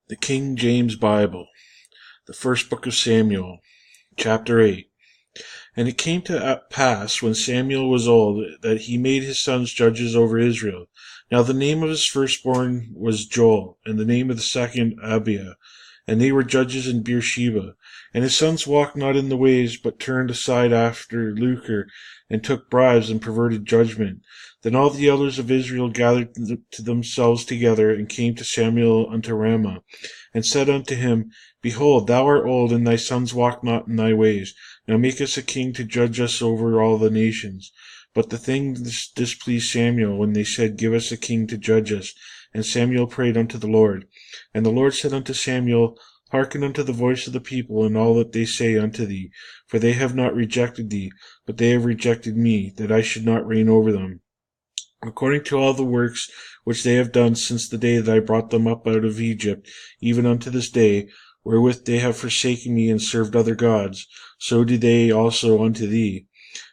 The King James Bible, the first book of Samuel, chapter 8. And it came to pass, when Samuel was old, that he made his sons judges over Israel. Now the name of his firstborn was Joel, and the name of the second Abiah. And they were judges in Beersheba. And his sons walked not in the ways, but turned aside after lucre, and took bribes, and perverted judgment. Then all the elders of Israel gathered to themselves together, and came to Samuel unto Ramah, and said unto him, Behold, thou art old, and thy sons walk not in thy ways. Now make us a king to judge us over all the nations. But the thing displeased Samuel, when they said, Give us a king to judge us. And Samuel prayed unto the Lord. And the Lord said unto Samuel, Hearken unto the voice of the people, and all that they say unto thee. For they have not rejected thee, but they have rejected me, that I should not reign over them. According to all the works which they have done since the day that I brought them up out of Egypt, even unto this day, wherewith they have forsaken me and served other gods, so do they also unto thee.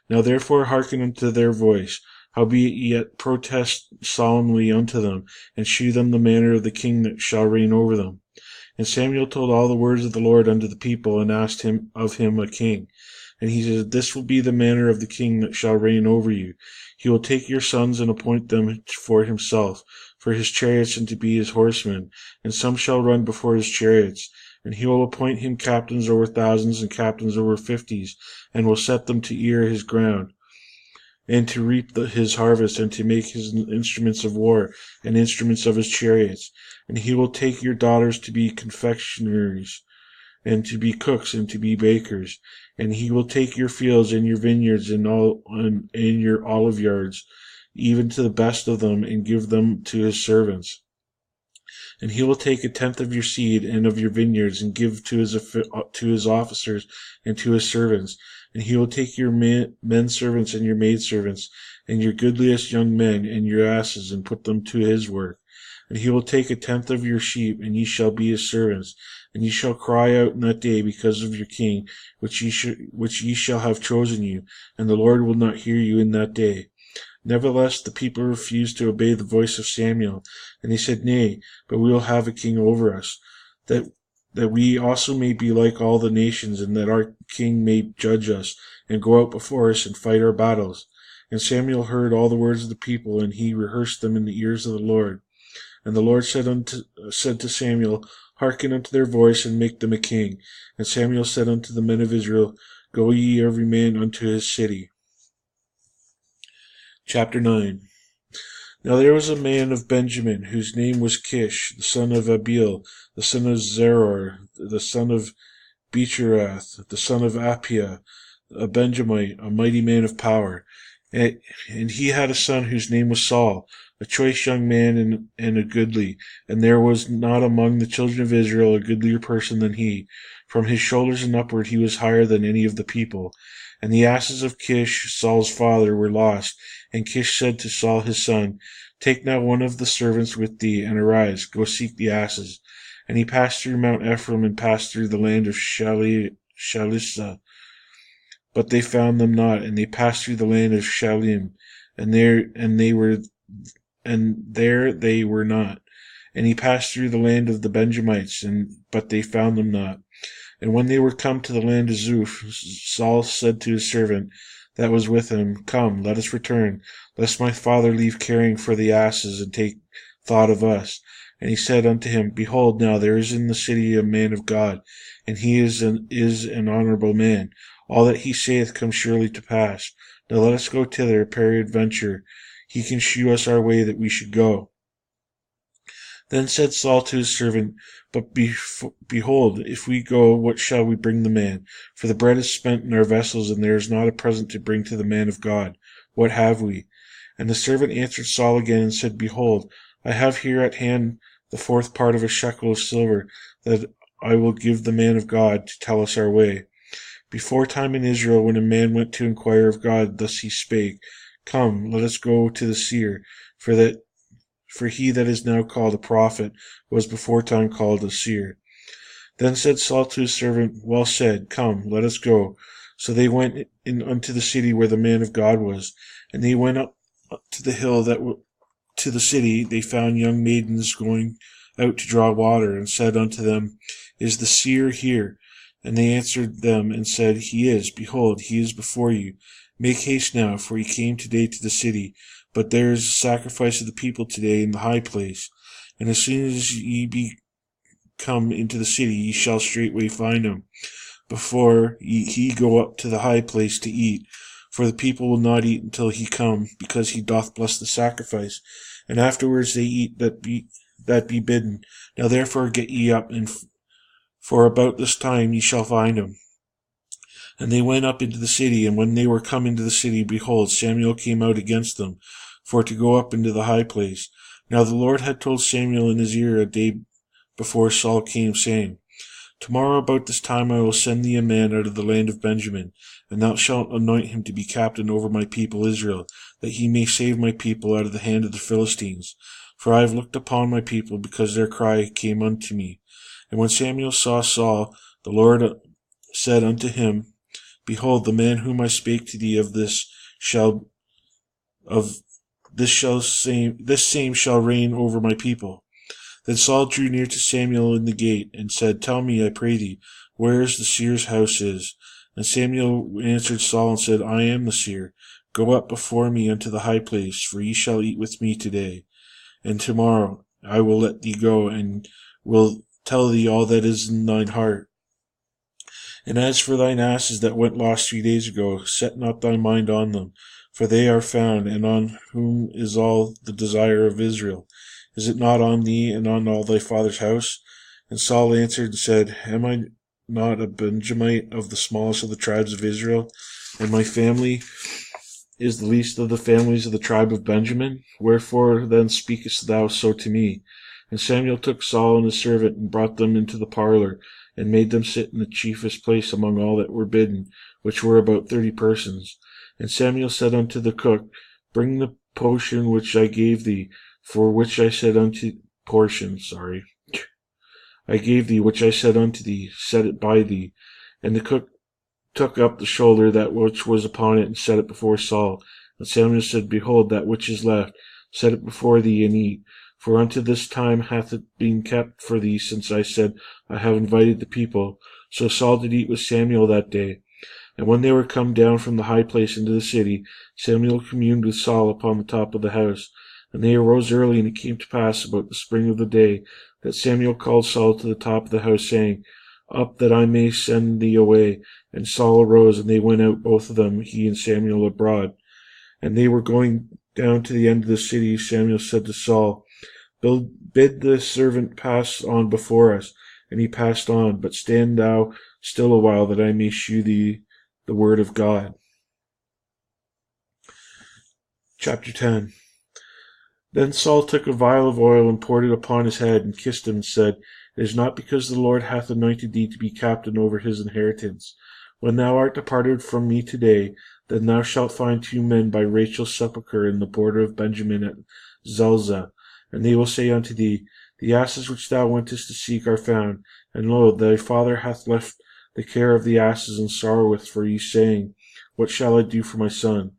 Now therefore hearken unto their voice, howbeit yet protest solemnly unto them, and shew them the manner of the king that shall reign over them. And Samuel told all the words of the Lord unto the people, and asked him of him a king. And he said, This will be the manner of the king that shall reign over you. He will take your sons and appoint them for himself, for his chariots, and to be his horsemen, and some shall run before his chariots. And he will appoint him captains over thousands, and captains over 50s, and will set them to ear his ground, and to reap his harvest, and to make his instruments of war, and instruments of his chariots. And he will take your daughters to be confectionaries, and to be cooks, and to be bakers. And he will take your fields and your vineyards and your olive yards, even to the best of them, and give them to his servants. And he will take 1/10 of your seed and of your vineyards, and give to his officers and to his servants. And he will take your men servants and your maid servants, and your goodliest young men and your asses, and put them to his work. And he will take 1/10 of your sheep, and ye shall be his servants. And ye shall cry out in that day because of your king, which ye shall have chosen you, and the Lord will not hear you in that day. Nevertheless the people refused to obey the voice of Samuel, and they said, Nay, but we will have a king over us, that we also may be like all the nations, and that our king may judge us, and go out before us, and fight our battles. And Samuel heard all the words of the people, and he rehearsed them in the ears of the Lord. And the Lord said to Samuel, Hearken unto their voice, and make them a king. And Samuel said unto the men of Israel, Go ye every man unto his city. Chapter 9. Now there was a man of Benjamin, whose name was Kish, the son of Abiel, the son of Zeror, the son of Bechorath, the son of Appiah, a Benjamite, a mighty man of power. And he had a son whose name was Saul, a choice young man and a goodly, and there was not among the children of Israel a goodlier person than he. From his shoulders and upward he was higher than any of the people. And the asses of Kish, Saul's father, were lost. And Kish said to Saul his son, Take now one of the servants with thee, and arise, go seek the asses. And he passed through Mount Ephraim, and passed through the land of Shalishah. But they found them not, and they passed through the land of Shalim, and there they were not. And he passed through the land of the Benjamites, but they found them not. And when they were come to the land of Zuph, Saul said to his servant that was with him, Come, let us return, lest my father leave caring for the asses, and take thought of us. And he said unto him, Behold, now there is in the city a man of God, and he is an honorable man. All that he saith comes surely to pass. Now let us go thither, peradventure he can shew us our way that we should go. Then said Saul to his servant, But behold, if we go, what shall we bring the man? For the bread is spent in our vessels, and there is not a present to bring to the man of God. What have we? And the servant answered Saul again, and said, Behold, I have here at hand the 4th part of a shekel of silver, that I will give the man of God to tell us our way. Before time in Israel, when a man went to inquire of God, thus he spake, Come, let us go to the seer, for he that is now called a prophet was before time called a seer. Then said Saul to his servant, Well said, come, let us go. So they went in unto the city where the man of God was. And they went up to the hill to the city. They found young maidens going out to draw water, and said unto them, Is the seer here? And they answered them and said, He is. Behold, he is before you. Make haste now, for he came today to the city. But there is a sacrifice of the people today in the high place. And as soon as ye be come into the city, ye shall straightway find him, before he go up to the high place to eat. For the people will not eat until he come, because he doth bless the sacrifice. And afterwards they eat that be bidden. Now therefore get ye up, and for about this time ye shall find him. And they went up into the city, and when they were come into the city, behold, Samuel came out against them, for to go up into the high place. Now the Lord had told Samuel in his ear a day before Saul came, saying, Tomorrow about this time I will send thee a man out of the land of Benjamin, and thou shalt anoint him to be captain over my people Israel, that he may save my people out of the hand of the Philistines. For I have looked upon my people, because their cry came unto me. And when Samuel saw Saul, the Lord said unto him, Behold, the man whom I spake to thee of this same shall reign over my people. Then Saul drew near to Samuel in the gate, and said, Tell me, I pray thee, where is the seer's house is? And Samuel answered Saul and said, I am the seer. Go up before me unto the high place, for ye shall eat with me today. And tomorrow I will let thee go, and will tell thee all that is in thine heart. And as for thine asses that went lost 3 days ago, set not thy mind on them, for they are found, and on whom is all the desire of Israel. Is it not on thee and on all thy father's house? And Saul answered and said, Am I not a Benjamite of the smallest of the tribes of Israel? And my family is the least of the families of the tribe of Benjamin? Wherefore then speakest thou so to me? And Samuel took Saul and his servant, and brought them into the parlor, and made them sit in the chiefest place among all that were bidden, which were about 30 persons. And Samuel said unto the cook, Bring the portion which I gave thee, which I said unto thee, set it by thee. And the cook took up the shoulder, that which was upon it, and set it before Saul. And Samuel said, Behold, that which is left, set it before thee, and eat. For unto this time hath it been kept for thee, since I said, I have invited the people. So Saul did eat with Samuel that day. And when they were come down from the high place into the city, Samuel communed with Saul upon the top of the house. And they arose early, and it came to pass about the spring of the day, that Samuel called Saul to the top of the house, saying, Up, that I may send thee away. And Saul arose, and they went out both of them, he and Samuel, abroad. And they were going down to the end of the city. Samuel said to Saul, Bid the servant pass on before us. And he passed on, but stand thou still a while, that I may shew thee the word of God. Chapter 10. Then Saul took a vial of oil, and poured it upon his head, and kissed him, and said, It is not because the Lord hath anointed thee to be captain over his inheritance. When thou art departed from me today, then thou shalt find 2 men by Rachel's sepulchre in the border of Benjamin at Zelzah. And they will say unto thee, The asses which thou wentest to seek are found, and lo, thy father hath left the care of the asses, and sorroweth for you, saying, What shall I do for my son?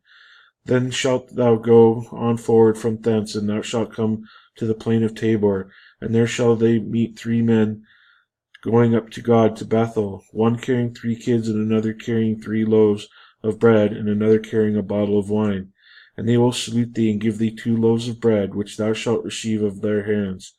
Then shalt thou go on forward from thence, and thou shalt come to the plain of Tabor, and there shall they meet 3 men going up to God to Bethel, one carrying 3 kids, and another carrying 3 loaves of bread, and another carrying a bottle of wine. And they will salute thee, and give thee 2 loaves of bread, which thou shalt receive of their hands.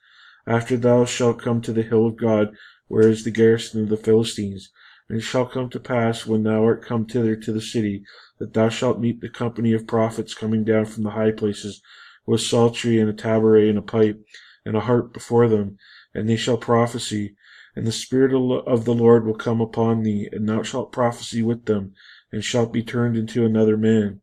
After thou shalt come to the hill of God, where is the garrison of the Philistines. And it shall come to pass, when thou art come thither to the city, that thou shalt meet the company of prophets coming down from the high places, with psaltery, and a tabret, and a pipe, and a harp before them, and they shall prophesy. And the Spirit of the Lord will come upon thee, and thou shalt prophesy with them, and shalt be turned into another man.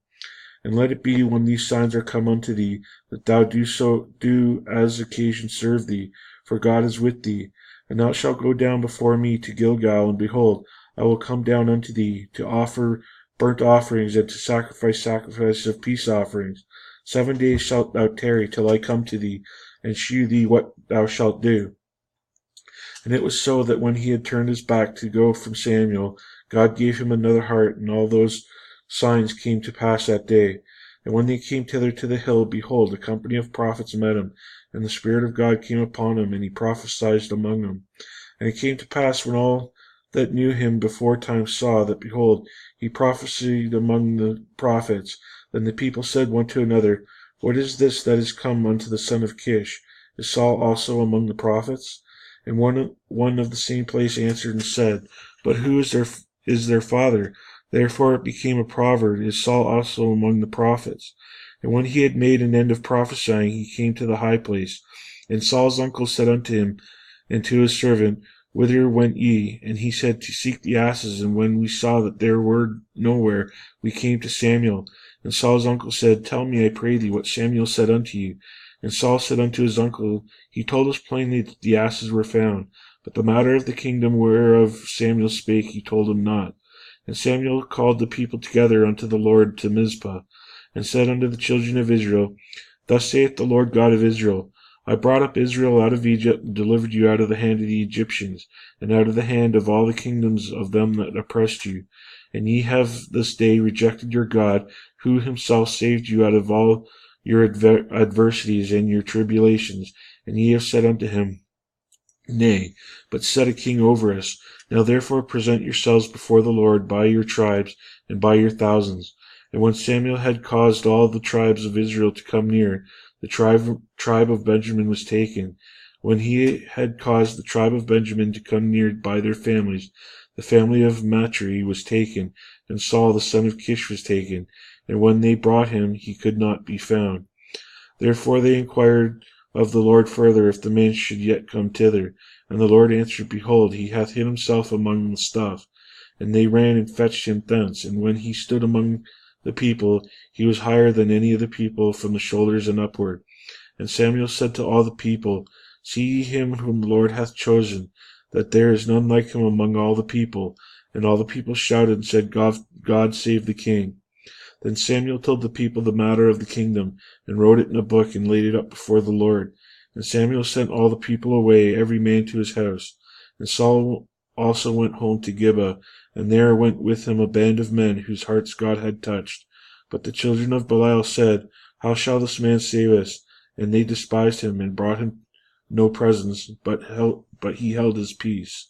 And let it be, when these signs are come unto thee, that thou do as occasion serve thee, for God is with thee. And thou shalt go down before me to Gilgal, and behold, I will come down unto thee, to offer burnt offerings, and to sacrifices of peace offerings. 7 days shalt thou tarry, till I come to thee, and shew thee what thou shalt do. And it was so, that when he had turned his back to go from Samuel, God gave him another heart, and all those signs came to pass that day. And when they came thither to the hill, behold, a company of prophets met him, and the Spirit of God came upon him, and he prophesied among them. And it came to pass, when all that knew him beforetime saw that, behold, he prophesied among the prophets, then the people said one to another, What is this that is come unto the son of Kish? Is Saul also among the prophets? And one of the same place answered and said, But who is their father? Therefore it became a proverb, Is Saul also among the prophets? And when he had made an end of prophesying, he came to the high place. And Saul's uncle said unto him and to his servant, Whither went ye? And he said, To seek the asses. And when we saw that there were nowhere, we came to Samuel. And Saul's uncle said, Tell me, I pray thee, what Samuel said unto you. And Saul said unto his uncle, He told us plainly that the asses were found, but the matter of the kingdom whereof Samuel spake he told him not. And Samuel called the people together unto the Lord to Mizpah, and said unto the children of Israel, Thus saith the Lord God of Israel, I brought up Israel out of Egypt, and delivered you out of the hand of the Egyptians, and out of the hand of all the kingdoms of them that oppressed you. And ye have this day rejected your God, who himself saved you out of all your adversities and your tribulations. And ye have said unto him, Nay, but set a king over us. Now therefore present yourselves before the Lord by your tribes and by your thousands. And when Samuel had caused all the tribes of Israel to come near, the tribe of Benjamin was taken. When he had caused the tribe of Benjamin to come near by their families, the family of Matri was taken, and Saul the son of Kish was taken. And when they brought him, he could not be found. Therefore they inquired of the Lord further if the man should yet come thither. And the Lord answered, Behold, he hath hid himself among the stuff. And they ran and fetched him thence. And when he stood among the people, he was higher than any of the people from the shoulders and upward. And Samuel said to all the people, See ye him whom the Lord hath chosen, that there is none like him among all the people. And all the people shouted and said, God save the king. Then Samuel told the people the matter of the kingdom, and wrote it in a book, and laid it up before the Lord. And Samuel sent all the people away, every man to his house. And Saul also went home to Gibeah, and there went with him a band of men, whose hearts God had touched. But the children of Belial said, How shall this man save us? And they despised him, and brought him no presents, but he held his peace.